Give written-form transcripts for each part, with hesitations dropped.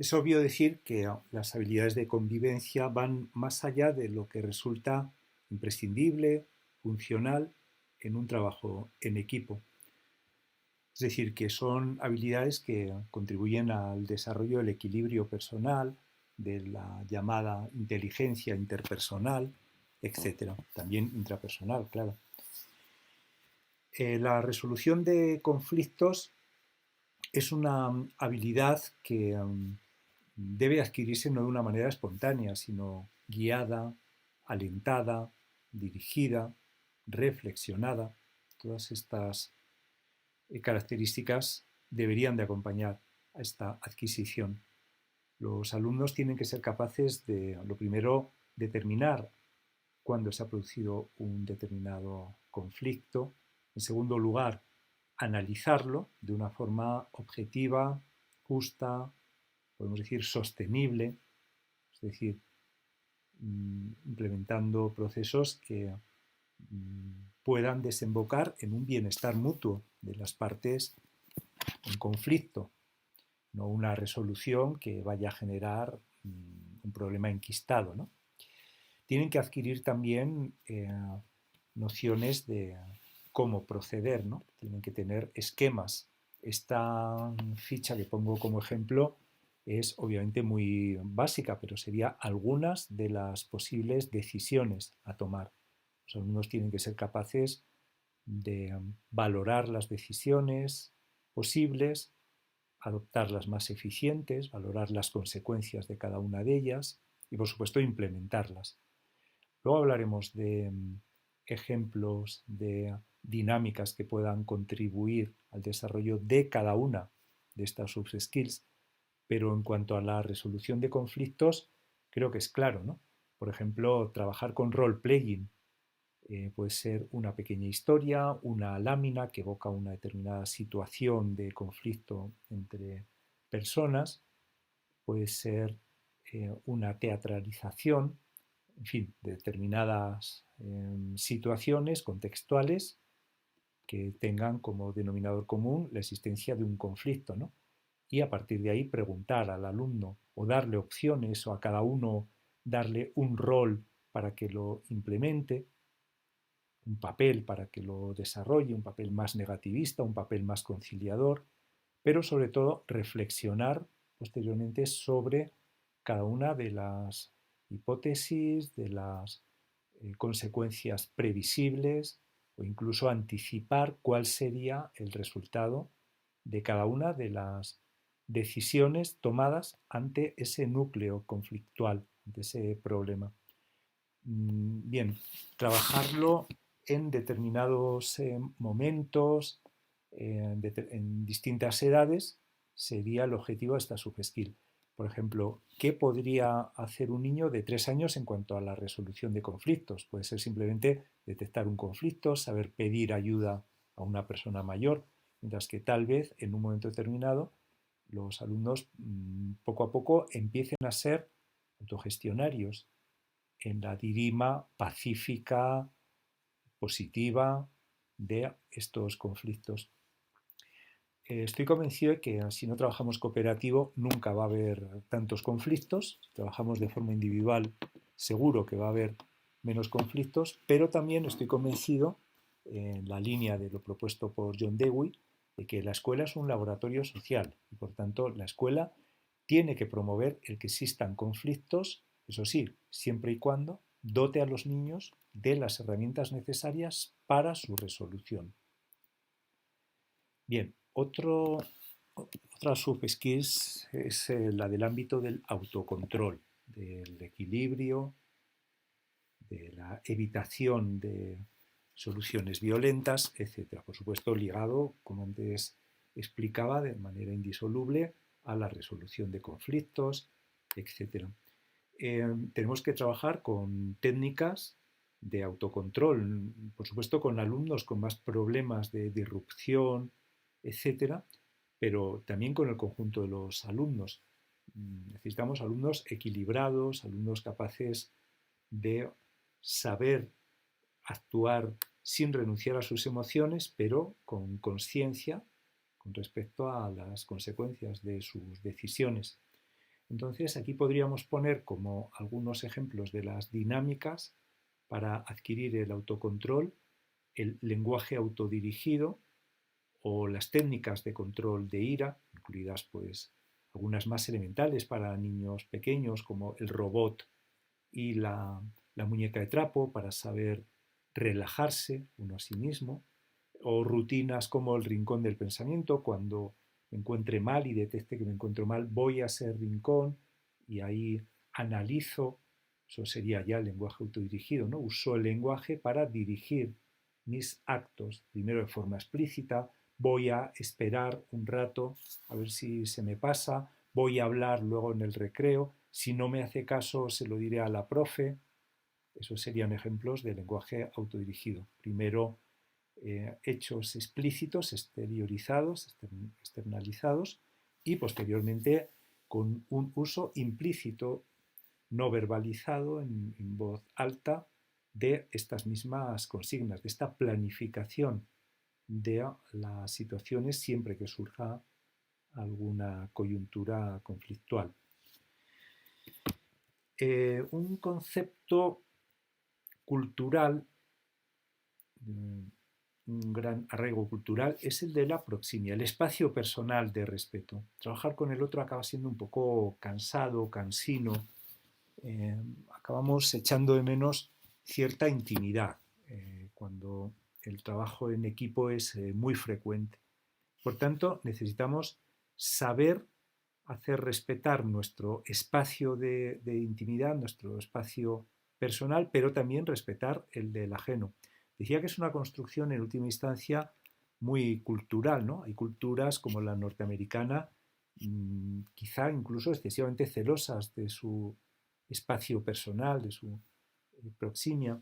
Es obvio decir que las habilidades de convivencia van más allá de lo que resulta imprescindible, funcional en un trabajo en equipo. Es decir, que son habilidades que contribuyen al desarrollo del equilibrio personal, de la llamada inteligencia interpersonal, etcétera. También intrapersonal, claro. La resolución de conflictos es una habilidad que debe adquirirse no de una manera espontánea, sino guiada, alentada, dirigida, reflexionada. Todas estas características deberían de acompañar a esta adquisición. Los alumnos tienen que ser capaces de, lo primero, determinar cuándo se ha producido un determinado conflicto. En segundo lugar, analizarlo de una forma objetiva, justa, podemos decir sostenible, es decir, implementando procesos que puedan desembocar en un bienestar mutuo de las partes en conflicto, no una resolución que vaya a generar un problema enquistado, ¿no? Tienen que adquirir también nociones de cómo proceder, ¿no? Tienen que tener esquemas. Esta ficha que pongo como ejemplo es obviamente muy básica, pero sería algunas de las posibles decisiones a tomar. Los alumnos tienen que ser capaces de valorar las decisiones posibles, adoptar las más eficientes, valorar las consecuencias de cada una de ellas y, por supuesto, implementarlas. Luego hablaremos de ejemplos de dinámicas que puedan contribuir al desarrollo de cada una de estas soft skills, pero en cuanto a la resolución de conflictos, creo que es claro, ¿no? Por ejemplo, trabajar con role-playing puede ser una pequeña historia, una lámina que evoca una determinada situación de conflicto entre personas, puede ser una teatralización, en fin, de determinadas situaciones contextuales que tengan como denominador común la existencia de un conflicto, ¿no? Y a partir de ahí preguntar al alumno o darle opciones o a cada uno darle un rol para que lo implemente, un papel para que lo desarrolle, un papel más negativista, un papel más conciliador, pero sobre todo reflexionar posteriormente sobre cada una de las hipótesis, de las consecuencias previsibles o incluso anticipar cuál sería el resultado de cada una de las decisiones tomadas ante ese núcleo conflictual, ante ese problema. Bien, trabajarlo en determinados momentos, en distintas edades, sería el objetivo de esta subskill. Por ejemplo, ¿qué podría hacer un niño de 3 años en cuanto a la resolución de conflictos? Puede ser simplemente detectar un conflicto, saber pedir ayuda a una persona mayor, mientras que tal vez en un momento determinado los alumnos poco a poco empiecen a ser autogestionarios en la dirima pacífica, positiva de estos conflictos. Estoy convencido de que si no trabajamos cooperativo nunca va a haber tantos conflictos. Si trabajamos de forma individual seguro que va a haber menos conflictos, pero también estoy convencido, en la línea de lo propuesto por John Dewey, de que la escuela es un laboratorio social y por tanto la escuela tiene que promover el que existan conflictos, eso sí, siempre y cuando dote a los niños de las herramientas necesarias para su resolución. Bien, otra subskills es la del ámbito del autocontrol, del equilibrio, de la evitación de soluciones violentas, etc. Por supuesto, ligado, como antes explicaba, de manera indisoluble a la resolución de conflictos, etc. Tenemos que trabajar con técnicas de autocontrol, por supuesto con alumnos con más problemas de disrupción, etcétera, pero también con el conjunto de los alumnos. Necesitamos alumnos equilibrados, alumnos capaces de saber actuar sin renunciar a sus emociones, pero con conciencia con respecto a las consecuencias de sus decisiones. Entonces aquí podríamos poner como algunos ejemplos de las dinámicas para adquirir el autocontrol, el lenguaje autodirigido o las técnicas de control de ira, incluidas pues algunas más elementales para niños pequeños como el robot y la muñeca de trapo para saber relajarse uno a sí mismo, o rutinas como el rincón del pensamiento, cuando me encuentre mal y detecte que me encuentro mal, voy a ese rincón y ahí analizo, eso sería ya el lenguaje autodirigido, ¿no? Uso el lenguaje para dirigir mis actos, primero de forma explícita, voy a esperar un rato a ver si se me pasa, voy a hablar luego en el recreo, si no me hace caso se lo diré a la profe. Esos serían ejemplos de lenguaje autodirigido. Primero, hechos explícitos, exteriorizados, externalizados, y posteriormente con un uso implícito, no verbalizado, en voz alta, de estas mismas consignas, de esta planificación de las situaciones siempre que surja alguna coyuntura conflictual. Un concepto cultural, un gran arraigo cultural, es el de la proximia, el espacio personal de respeto. Trabajar con el otro acaba siendo un poco cansado, cansino, acabamos echando de menos cierta intimidad cuando el trabajo en equipo es muy frecuente. Por tanto, necesitamos saber hacer respetar nuestro espacio de intimidad, nuestro espacio personal, pero también respetar el del ajeno. Decía que es una construcción en última instancia muy cultural, ¿no? Hay culturas como la norteamericana, quizá incluso excesivamente celosas de su espacio personal, de su proximia.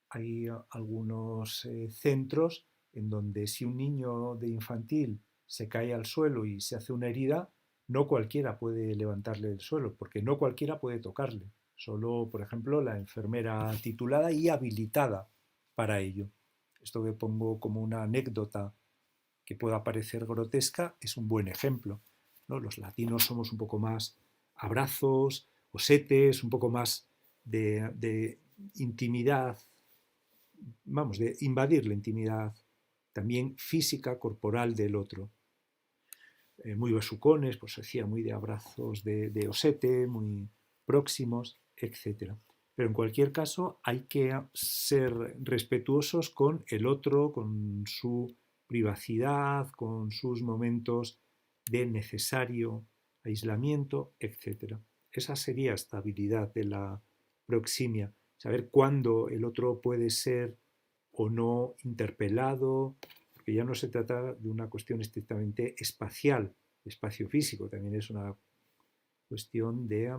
Hay algunos centros en donde si un niño de infantil se cae al suelo y se hace una herida, no cualquiera puede levantarle del suelo, porque no cualquiera puede tocarle. Solo, por ejemplo, la enfermera titulada y habilitada para ello. Esto que pongo como una anécdota que pueda parecer grotesca es un buen ejemplo, ¿no? Los latinos somos un poco más abrazos, osetes, un poco más de intimidad, vamos, de invadir la intimidad también física, corporal del otro. Muy besucones, pues decía, muy de abrazos de osete, muy próximos, etcétera. Pero en cualquier caso hay que ser respetuosos con el otro, con su privacidad, con sus momentos de necesario aislamiento, etcétera. Esa sería estabilidad de la proximia, saber cuándo el otro puede ser o no interpelado, porque ya no se trata de una cuestión estrictamente espacial, espacio físico, también es una cuestión de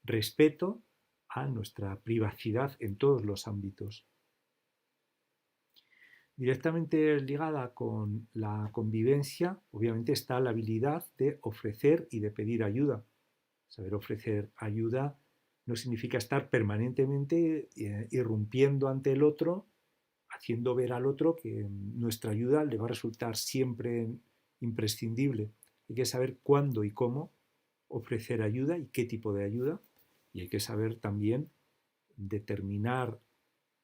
respeto a nuestra privacidad en todos los ámbitos. Directamente ligada con la convivencia, obviamente está la habilidad de ofrecer y de pedir ayuda. Saber ofrecer ayuda no significa estar permanentemente irrumpiendo ante el otro, haciendo ver al otro que nuestra ayuda le va a resultar siempre imprescindible. Hay que saber cuándo y cómo ofrecer ayuda y qué tipo de ayuda. Y hay que saber también determinar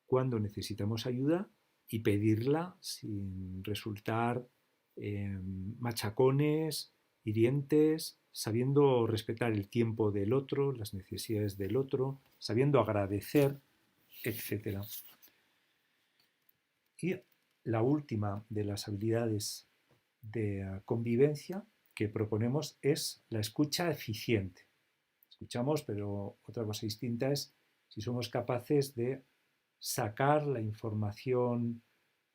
cuándo necesitamos ayuda y pedirla sin resultar machacones, hirientes, sabiendo respetar el tiempo del otro, las necesidades del otro, sabiendo agradecer, etcétera. Y la última de las habilidades de convivencia que proponemos es la escucha eficiente. Escuchamos, pero otra cosa distinta es si somos capaces de sacar la información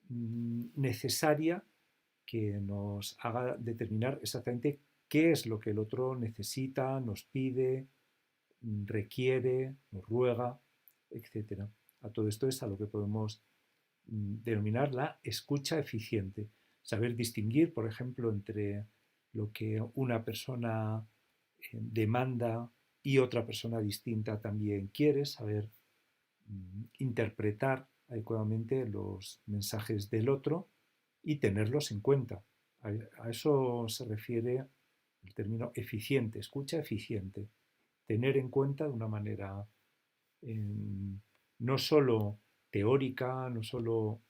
necesaria que nos haga determinar exactamente qué es lo que el otro necesita, nos pide, requiere, nos ruega, etc. A todo esto es a lo que podemos denominar la escucha eficiente. Saber distinguir, por ejemplo, entre lo que una persona demanda y otra persona distinta también quiere, saber interpretar adecuadamente los mensajes del otro y tenerlos en cuenta. A eso se refiere el término eficiente, escucha eficiente. Tener en cuenta de una manera no solo teórica, no solo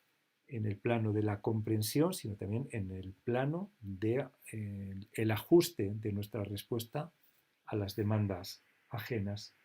en el plano de la comprensión, sino también en el plano de el ajuste de nuestra respuesta a las demandas ajenas.